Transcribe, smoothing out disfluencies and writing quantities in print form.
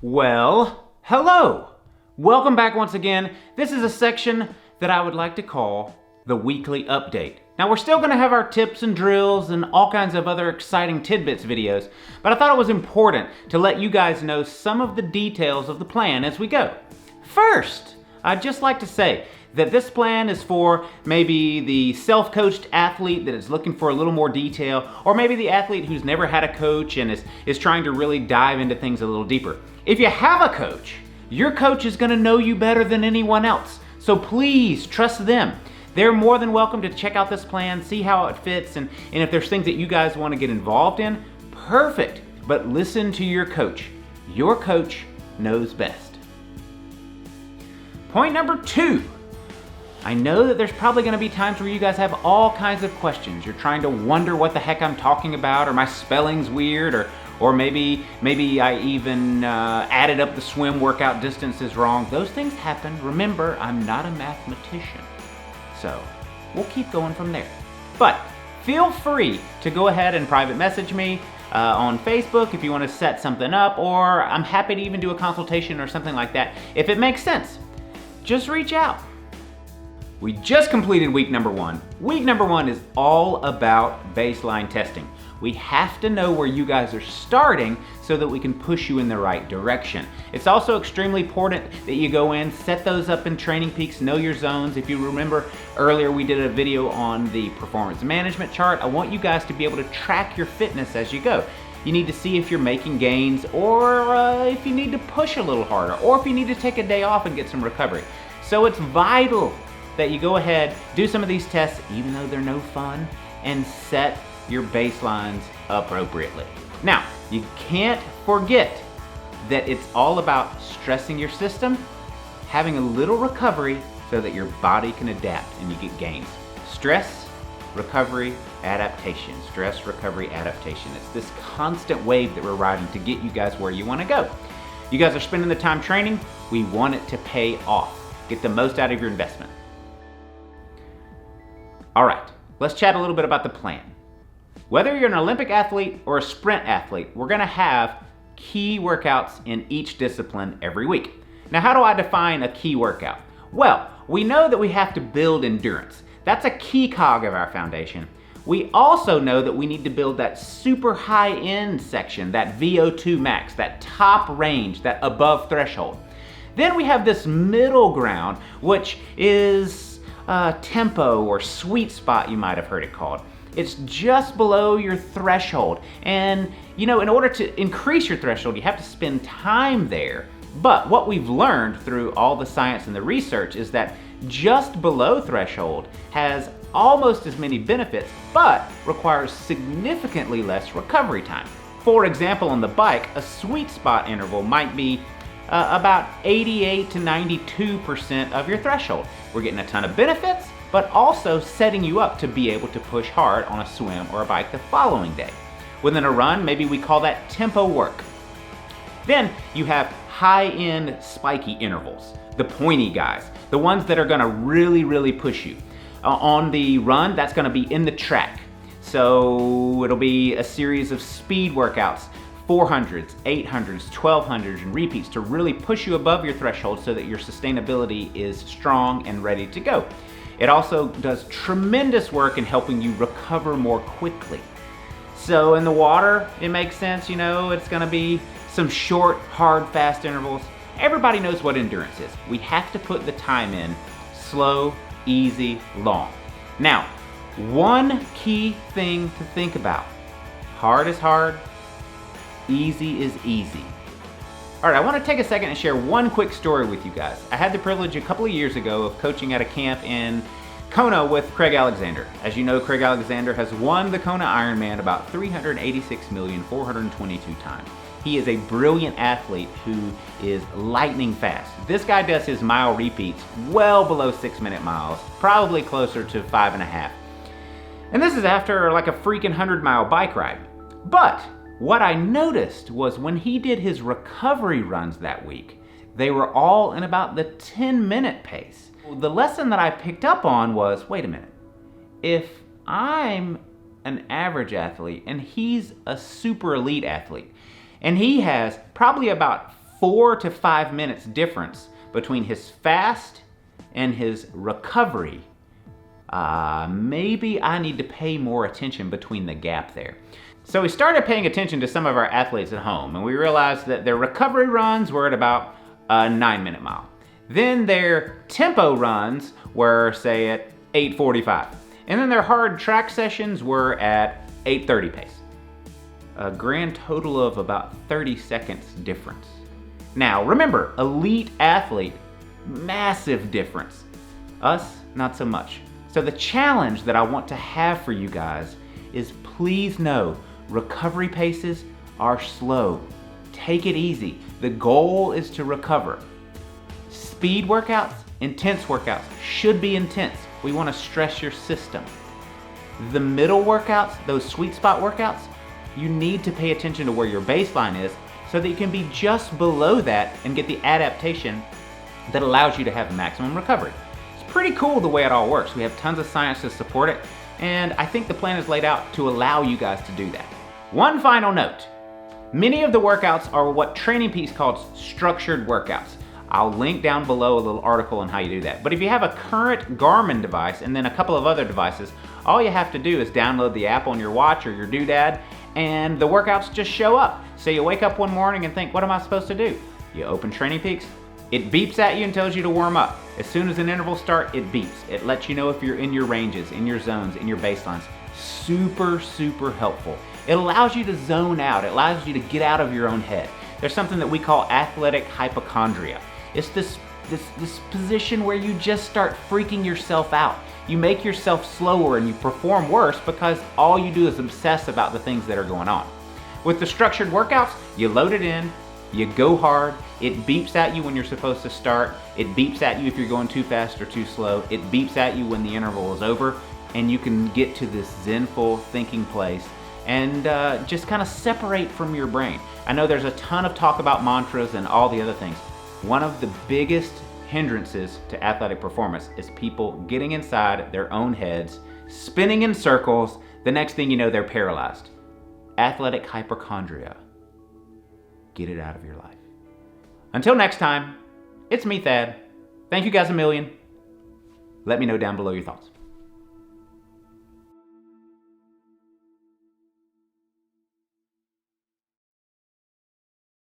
Well, hello! Welcome back once again. This is a section that I would like to call the weekly update. Now we're still gonna have our tips and drills and all kinds of other exciting tidbits videos, but I thought it was important to let you guys know some of the details of the plan as we go. First, I'd just like to say that this plan is for maybe the self-coached athlete that is looking for a little more detail, or maybe the athlete who's never had a coach and is trying to really dive into things a little deeper. If you have a coach, your coach is gonna know you better than anyone else, so please trust them. They're more than welcome to check out this plan, see how it fits, and if there's things that you guys wanna get involved in, perfect. But listen to your coach. Your coach knows best. Point number 2. I know that there's probably gonna be times where you guys have all kinds of questions. You're trying to wonder what the heck I'm talking about, or my spelling's weird, or maybe I even added up the swim workout distances wrong. Those things happen. Remember, I'm not a mathematician. So we'll keep going from there. But feel free to go ahead and private message me on Facebook if you want to set something up, or I'm happy to even do a consultation or something like that. If it makes sense, just reach out. We just completed week number 1. Week number 1 is all about baseline testing. We have to know where you guys are starting so that we can push you in the right direction. It's also extremely important that you go in, set those up in Training Peaks, know your zones. If you remember earlier, we did a video on the performance management chart. I want you guys to be able to track your fitness as you go. You need to see if you're making gains, or if you need to push a little harder, or if you need to take a day off and get some recovery. So it's vital that you go ahead, do some of these tests, even though they're no fun, and set your baselines appropriately. Now, you can't forget that it's all about stressing your system, having a little recovery so that your body can adapt and you get gains. Stress, recovery, adaptation. Stress, recovery, adaptation. It's this constant wave that we're riding to get you guys where you want to go. You guys are spending the time training. We want it to pay off. Get the most out of your investment. All right, let's chat a little bit about the plan. Whether you're an Olympic athlete or a sprint athlete, we're gonna have key workouts in each discipline every week. Now, how do I define a key workout? Well, we know that we have to build endurance. That's a key cog of our foundation. We also know that we need to build that super high end section, that VO2 max, that top range, that above threshold. Then we have this middle ground, which is tempo or sweet spot, you might have heard it called. It's just below your threshold. And in order to increase your threshold, you have to spend time there. But what we've learned through all the science and the research is that just below threshold has almost as many benefits, but requires significantly less recovery time. For example, on the bike, a sweet spot interval might be about 88 to 92% of your threshold. We're getting a ton of benefits, but also setting you up to be able to push hard on a swim or a bike the following day. Within a run, maybe we call that tempo work. Then you have high-end spiky intervals, the pointy guys, the ones that are gonna really, really push you. On the run, that's gonna be in the track. So it'll be a series of speed workouts, 400s, 800s, 1200s, and repeats to really push you above your threshold so that your sustainability is strong and ready to go. It also does tremendous work in helping you recover more quickly. So in the water, it makes sense, it's gonna be some short, hard, fast intervals. Everybody knows what endurance is. We have to put the time in, slow, easy, long. Now, one key thing to think about. Hard is hard, easy is easy. All right, I want to take a second and share one quick story with you guys. I had the privilege a couple of years ago of coaching at a camp in Kona with Craig Alexander. As you know, Craig Alexander has won the Kona Ironman about 386,422 times. He is a brilliant athlete who is lightning fast. This guy does his mile repeats well below 6-minute miles, probably closer to 5.5. And this is after like a freaking 100-mile bike ride. But what I noticed was when he did his recovery runs that week, they were all in about the 10-minute pace. The lesson that I picked up on was, wait a minute, if I'm an average athlete and he's a super elite athlete, and he has probably about 4 to 5 minutes difference between his fast and his recovery, maybe I need to pay more attention between the gap there. So we started paying attention to some of our athletes at home, and we realized that their recovery runs were at about a 9-minute mile. Then their tempo runs were, say, at 8:45. And then their hard track sessions were at 8:30 pace. A grand total of about 30 seconds difference. Now, remember, elite athlete, massive difference. Us, not so much. So the challenge that I want to have for you guys is, please know, recovery paces are slow. Take it easy. The goal is to recover. Speed workouts, intense workouts should be intense. We want to stress your system. The middle workouts, those sweet spot workouts, you need to pay attention to where your baseline is so that you can be just below that and get the adaptation that allows you to have maximum recovery. It's pretty cool the way it all works. We have tons of science to support it, and I think the plan is laid out to allow you guys to do that. One final note. Many of the workouts are what Training Peaks calls structured workouts. I'll link down below a little article on how you do that. But if you have a current Garmin device and then a couple of other devices, all you have to do is download the app on your watch or your doodad, and the workouts just show up. So you wake up one morning and think, what am I supposed to do? You open Training Peaks, it beeps at you and tells you to warm up. As soon as an interval starts, it beeps. It lets you know if you're in your ranges, in your zones, in your baselines. Super, super helpful. It allows you to zone out. It allows you to get out of your own head. There's something that we call athletic hypochondria. It's this position where you just start freaking yourself out. You make yourself slower and you perform worse because all you do is obsess about the things that are going on. With the structured workouts, you load it in, you go hard, it beeps at you when you're supposed to start, it beeps at you if you're going too fast or too slow, it beeps at you when the interval is over, and you can get to this zenful thinking place and just kind of separate from your brain. I know there's a ton of talk about mantras and all the other things. One of the biggest hindrances to athletic performance is people getting inside their own heads, spinning in circles. The next thing you know, they're paralyzed. Athletic hypochondria. Get it out of your life. Until next time, it's me, Thad. Thank you guys a million. Let me know down below your thoughts.